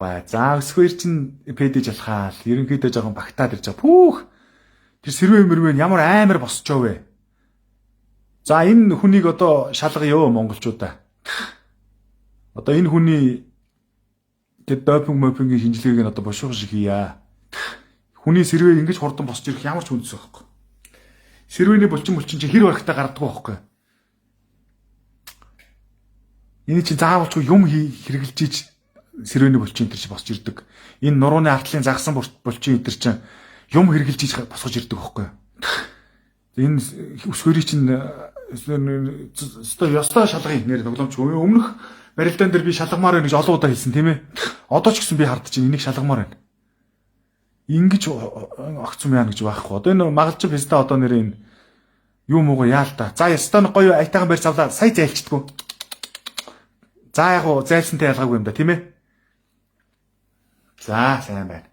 За өсвөр чин пэдэж алхаал. Ерөнхийдөө жоохон багтаад ирж байгаа. Пүүх. Тэр сэрвэ мөрвэн ямар амар босчоо вэ? За энэ хүнийг одоо шалгаяо монголчуудаа. Одоо энэ хүний тэр допингийн шинжилгээг нь одоо бошуух шиг хийя. Хүний сэрвэ ингэж хурдан босч ирэх ямар ч үндэс байхгүй. Сэрвэний булчин чи хэр барахтаа гардаггүй байхгүй. Энэ чинь заавалчгүй юм хэрэгжилж иж сэрвэний булчин энэ чи босч ирдэг. Энэ нурууны артлын загсан булчин энэ чинь юм хэрэгжилж иж босгож ирдэг байхгүй. Энэ өсвөрийн чинь ёстой шалгын нэр тоглоомч өмнөх барилдаан дээр би шалгамаар байна гэж олон удаа хэлсэн тийм ээ. Одоо ч гэсэн би хардж чинь энийг шалгамаар байна. Ингиж огцом яана гэж байхгүй. Одоо энэ магалжин феста одоо нэр энэ юу муугаа яал та. За ястаа гоё айтайхан барьж авлаа. Сая зайлчдгүү. За яг уу зайлсантай ялгаагүй юм да тийм ээ. За сайн байна.